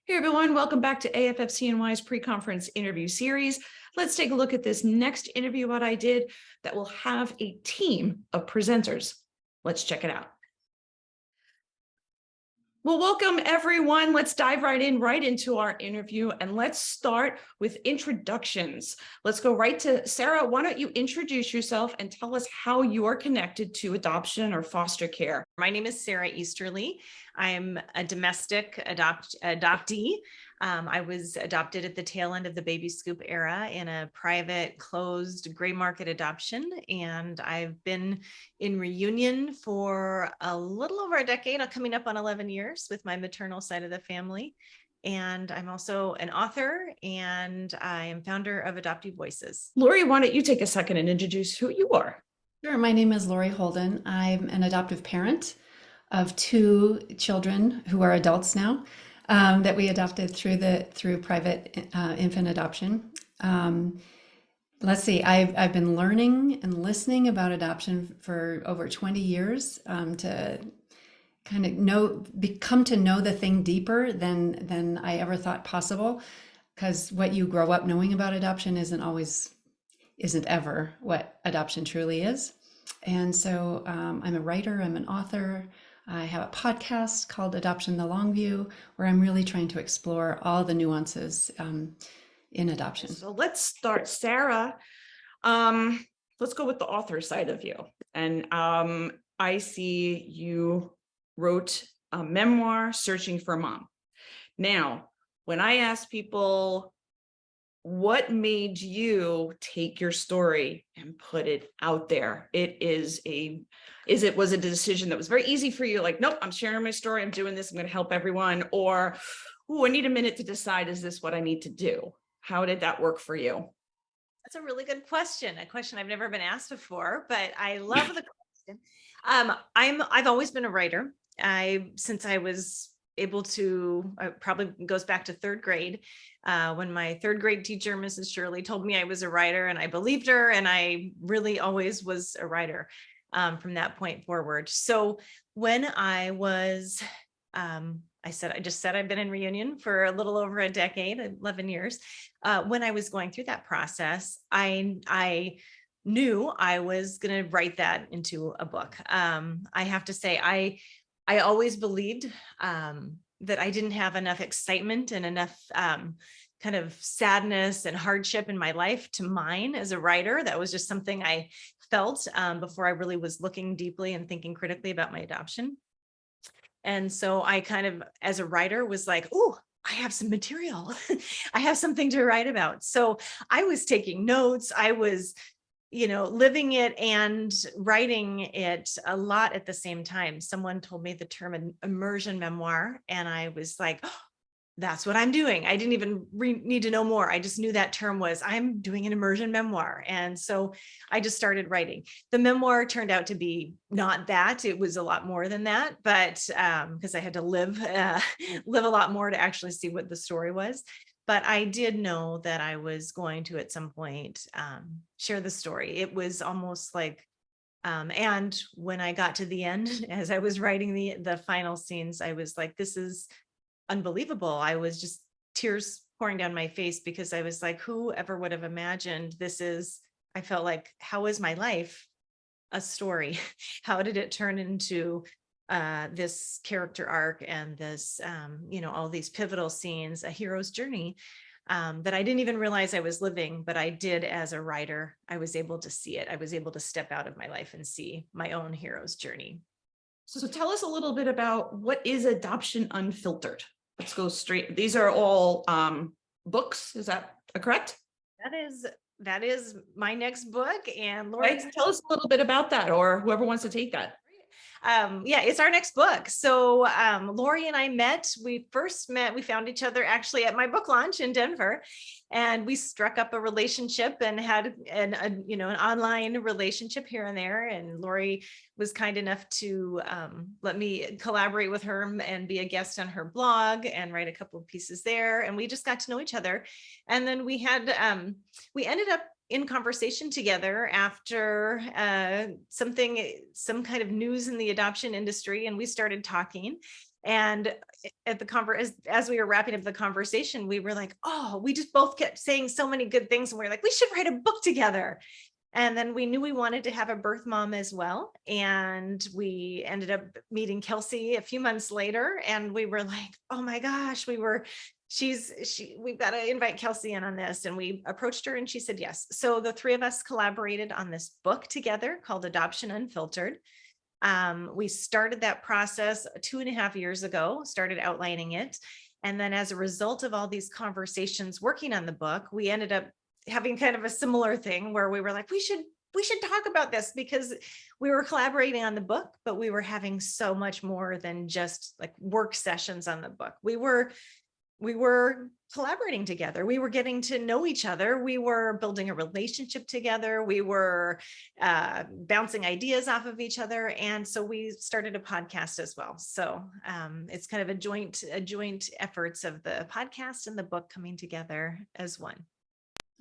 Hey everyone, welcome back to AFFCNY's pre-conference interview series. Let's take a look at this next interview what I did that will have a team of presenters. Let's check it out. Well, welcome everyone. Let's dive right into our interview, and let's start with introductions. Let's go right to Sarah. Why don't you introduce yourself and tell us how you are connected to adoption or foster care? My name is Sara Easterly. I'm a domestic adoptee. I was adopted at the tail end of the baby scoop era in a private, closed, gray market adoption. And I've been in reunion for a little over a decade, coming up on 11 years with my maternal side of the family. And I'm also an author, and I am founder of Adoptive Voices. Lori, why don't you take a second and introduce who you are? Sure. My name is Lori Holden. I'm an adoptive parent of two children who are adults now, that we adopted through private infant adoption. Let's see. I've been learning and listening about adoption for over 20 years, to kind of come to know the thing deeper than I ever thought possible. Because what you grow up knowing about adoption isn't ever what adoption truly is. And so I'm a writer, I'm an author. I have a podcast called Adoption the Long View, where I'm really trying to explore all the nuances in adoption. So let's start, Sarah. Let's go with the author side of you. And I see you wrote a memoir, Searching for Mom. Now, when I ask people, what made you take your story and put it out there? Was it a decision that was very easy for you? Like, nope, I'm sharing my story. I'm doing this. I'm going to help everyone. Or, I need a minute to decide, is this what I need to do? How did that work for you? That's a really good question. A question I've never been asked before, but I love the question. I've always been a writer. Since I was able to, probably goes back to third grade, when my third grade teacher, Mrs. Shirley, told me I was a writer, and I believed her, and I really always was a writer from that point forward. So when I was, I just said I've been in reunion for a little over a decade, 11 years. When I was going through that process, I knew I was going to write that into a book. I have to say, I always believed that I didn't have enough excitement and enough kind of sadness and hardship in my life to mine as a writer. That was just something I felt before I really was looking deeply and thinking critically about my adoption. And so I kind of, as a writer, was like, oh, I have some material. I have something to write about. So I was taking notes. I was living it and writing it a lot at the same time. Someone told me the term immersion memoir, and I was like, oh, that's what I'm doing. I didn't even need to know more. I just knew that term was, I'm doing an immersion memoir. And so I just started writing. The memoir turned out to be not that. It was a lot more than that, but because I had to live a lot more to actually see what the story was. But I did know that I was going to, at some point, share the story. It was almost like, and when I got to the end, as I was writing the final scenes, I was like, this is unbelievable. I was just tears pouring down my face, because I was like, who ever would have imagined I felt like, how is my life a story? How did it turn into this character arc and this, all these pivotal scenes, a hero's journey that I didn't even realize I was living, but I did as a writer. I was able to see it. I was able to step out of my life and see my own hero's journey. So tell us a little bit about, what is Adoption Unfiltered? Let's go straight. These are all books. Is that correct? That is my next book. And Lori, right. Tell us a little bit about that, or whoever wants to take that. It's our next book. So Lori and I we found each other actually at my book launch in Denver, and we struck up a relationship and had an online relationship here and there. And Lori was kind enough to let me collaborate with her and be a guest on her blog and write a couple of pieces there. And we just got to know each other. And then we ended up in conversation together after some kind of news in the adoption industry, and we started talking. And at the as we were wrapping up the conversation, we were like, oh, we just both kept saying so many good things. And we are like, we should write a book together. And then we knew we wanted to have a birth mom as well. And we ended up meeting Kelsey a few months later. And we were like, oh my gosh, we've got to invite Kelsey in on this. And we approached her and she said yes. So the three of us collaborated on this book together called Adoption Unfiltered. We started that process 2.5 years ago, started outlining it. And then as a result of all these conversations working on the book, we ended up having kind of a similar thing where we were like, we should talk about this, because we were collaborating on the book, but we were having so much more than just like work sessions on the book. We were collaborating together. We were getting to know each other. We were building a relationship together. We were bouncing ideas off of each other. And so we started a podcast as well. So it's kind of a joint efforts of the podcast and the book coming together as one.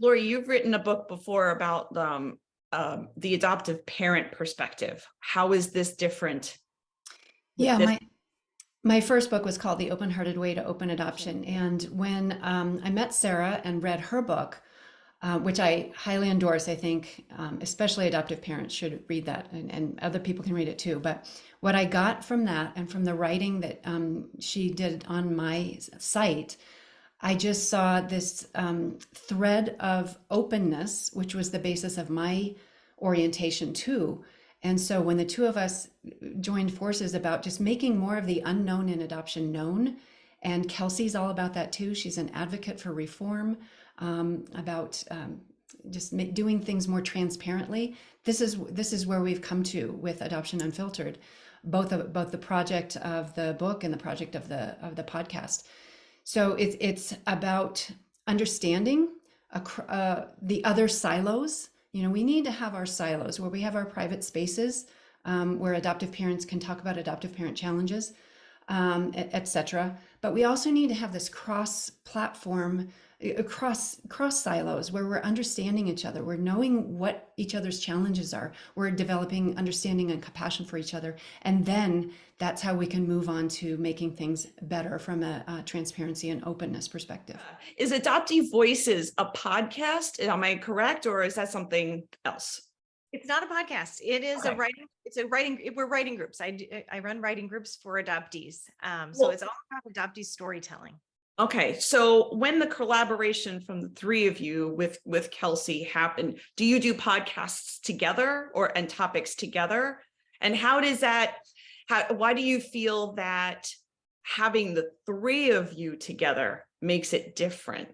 Lori, you've written a book before about the adoptive parent perspective. How is this different? Yeah, my first book was called The Open-Hearted Way to Open Adoption. And when I met Sara and read her book, which I highly endorse, I think especially adoptive parents should read that, and other people can read it too. But what I got from that and from the writing that she did on my site, I just saw this thread of openness, which was the basis of my orientation too. And so when the two of us joined forces about just making more of the unknown in adoption known, and Kelsey's all about that too. She's an advocate for reform, about doing things more transparently. This is where we've come to with Adoption Unfiltered, both the project of the book and the project of the podcast. So it's about understanding the other silos. You know, we need to have our silos where we have our private spaces where adoptive parents can talk about adoptive parent challenges, etc. But we also need to have this cross-platform, cross silos where we're understanding each other. We're knowing what each other's challenges are. We're developing understanding and compassion for each other. And then that's how we can move on to making things better from a transparency and openness perspective. Is Adoptee Voices a podcast? Am I correct? Or is that something else? It's not a podcast. It is we're writing groups. I run writing groups for adoptees. So it's all about adoptee storytelling. Okay. So when the collaboration from the three of you with Kelsey happened, do you do podcasts together and topics together? And how does that, why do you feel that having the three of you together makes it different?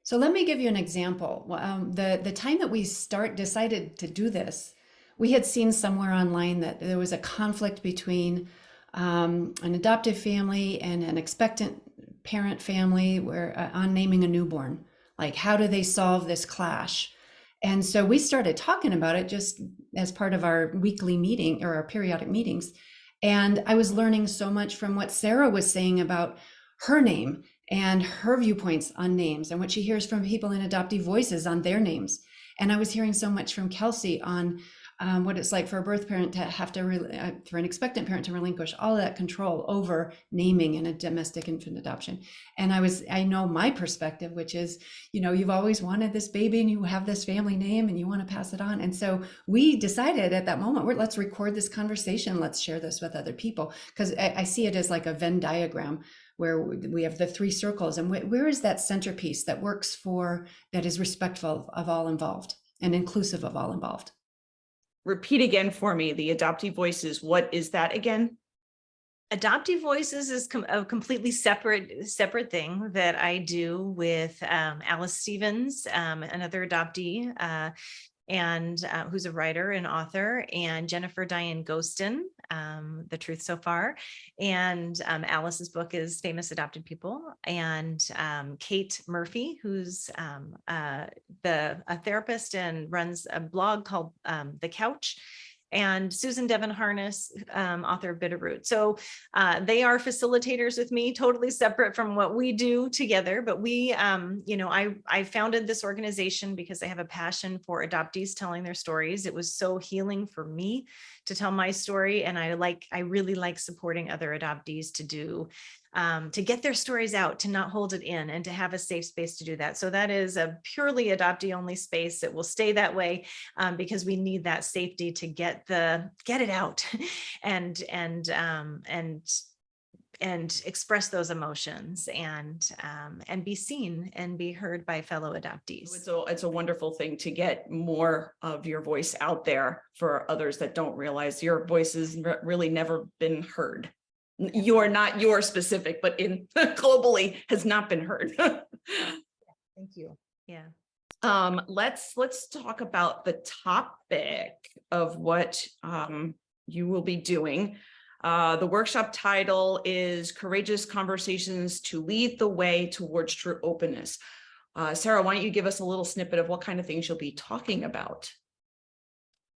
So let me give you an example. The time that we decided to do this, we had seen somewhere online that there was a conflict between an adoptive family and an expectant parent family where on naming a newborn. Like, how do they solve this clash? And so we started talking about it just as part of our weekly meeting or our periodic meetings. And I was learning so much from what Sara was saying about her name and her viewpoints on names and what she hears from people in Adoptee Voices on their names. And I was hearing so much from Kelsey on what it's like for a birth parent to have to, for an expectant parent to relinquish all of that control over naming in a domestic infant adoption. And I know my perspective, which is, you know, you've always wanted this baby and you have this family name and you want to pass it on. And so we decided at that moment, let's record this conversation. Let's share this with other people. Because I see it as like a Venn diagram where we have the three circles. And where is that centerpiece that works that is respectful of all involved and inclusive of all involved? Repeat again for me, the Adoptee Voices. What is that again? Adoptee Voices is a completely separate thing that I do with Alice Stevens, another adoptee, and who's a writer and author, and Jennifer Diane Ghostin, The Truth So Far. And Alice's book is Famous Adopted People. And Kate Murphy, who's a therapist and runs a blog called The Couch. and Susan Devon Harness, author of Bitterroot. So they are facilitators with me, totally separate from what we do together. But we, I founded this organization because I have a passion for adoptees telling their stories. It was so healing for me to tell my story, and I really like supporting other adoptees to get their stories out, to not hold it in, and to have a safe space to do that. So that is a purely adoptee only space. It will stay that way because we need that safety to get it out and express those emotions and be seen and be heard by fellow adoptees. It's a wonderful thing to get more of your voice out there for others that don't realize your voice has really never been heard. You are not your specific, but in globally has not been heard. Thank you. Yeah. Let's talk about the topic of what you will be doing. The workshop title is Courageous Conversations to Lead the Way Towards True Openness. Sara, why don't you give us a little snippet of what kind of things you'll be talking about?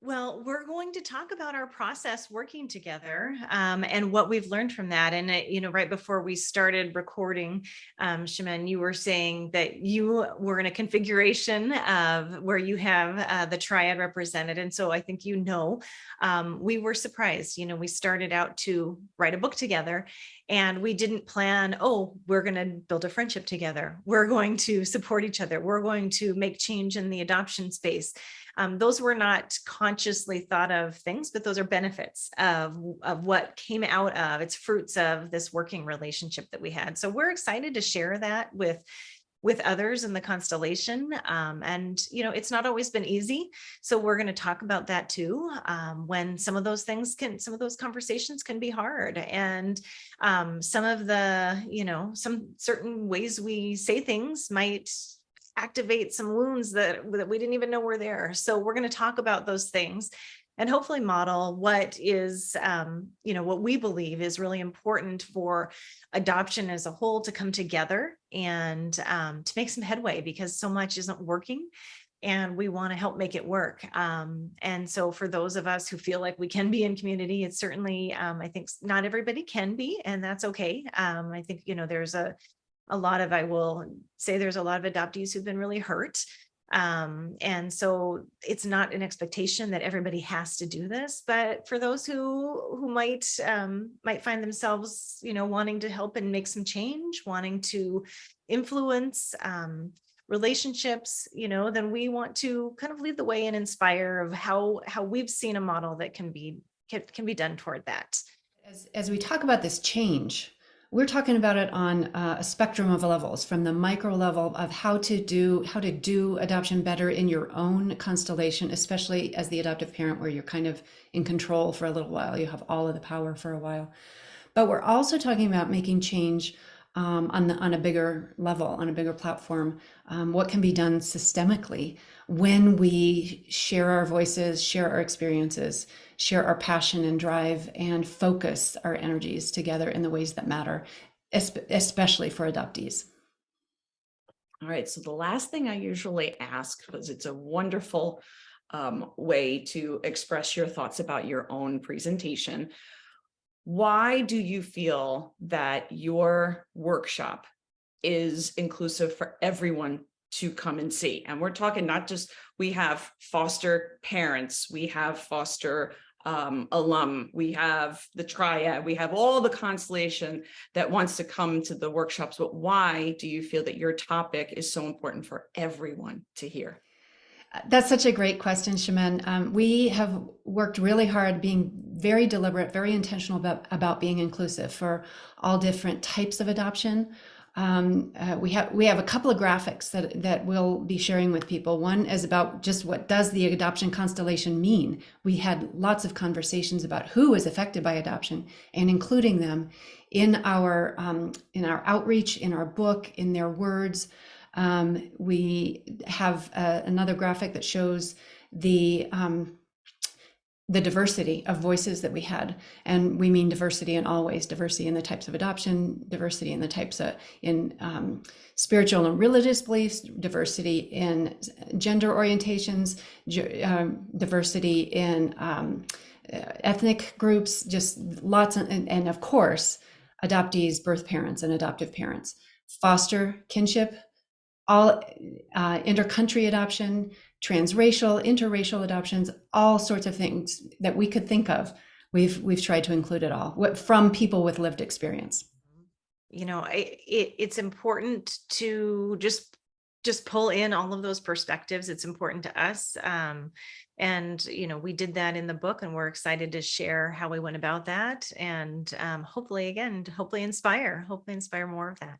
Well, we're going to talk about our process working together and what we've learned from that. And, right before we started recording, Shemin, you were saying that you were in a configuration of where you have the triad represented. And so I think, we were surprised. We started out to write a book together, and we didn't plan, we're going to build a friendship together. We're going to support each other. We're going to make change in the adoption space. Those were not consciously thought of things, but those are benefits of what came out of, it's fruits of this working relationship that we had. So we're excited to share that with others in the constellation. And, it's not always been easy. So we're going to talk about that too. When some of those conversations can be hard. And some of some certain ways we say things might activate some wounds that we didn't even know were there. So we're going to talk about those things and hopefully model what is, what we believe is really important for adoption as a whole to come together and to make some headway, because so much isn't working and we want to help make it work. And so for those of us who feel like we can be in community, it's certainly, I think not everybody can be, and that's okay. I think, there's I will say there's a lot of adoptees who've been really hurt. And so it's not an expectation that everybody has to do this, but for those who might find themselves, wanting to help and make some change, wanting to influence relationships, then we want to kind of lead the way and inspire of how we've seen a model that can be done toward that. As we talk about this change, we're talking about it on a spectrum of levels, from the micro level of how to do adoption better in your own constellation, especially as the adoptive parent, where you're kind of in control for a little while. You have all of the power for a while. But we're also talking about making change on a bigger level, on a bigger platform. What can be done systemically when we share our voices, share our experiences, share our passion and drive, and focus our energies together in the ways that matter, especially for adoptees. All right. So the last thing I usually ask, because it's a wonderful way to express your thoughts about your own presentation. Why do you feel that your workshop is inclusive for everyone to come and see? And we're talking not just, we have foster parents, we have foster alum, we have the triad, we have all the constellation that wants to come to the workshops. But why do you feel that your topic is so important for everyone to hear? That's such a great question, Shemin. We have worked really hard, being very deliberate, very intentional about being inclusive for all different types of adoption. We have a couple of graphics that we'll be sharing with people. One is about just what does the adoption constellation mean. We had lots of conversations about who is affected by adoption and including them in our outreach, in our book, in their words. We have another graphic that shows the the diversity of voices that we had. And we mean diversity in all ways, diversity in the types of adoption, diversity in the types of spiritual and religious beliefs, diversity in gender orientations, diversity in ethnic groups, just lots of, and of course, adoptees, birth parents, and adoptive parents, foster kinship, all intercountry adoption, transracial, interracial adoptions, all sorts of things that we could think of. We've tried to include it all from people with lived experience. You know, it's important to just pull in all of those perspectives. It's important to us. And, you know, we did that in the book, and we're excited to share how we went about that. And hopefully inspire more of that.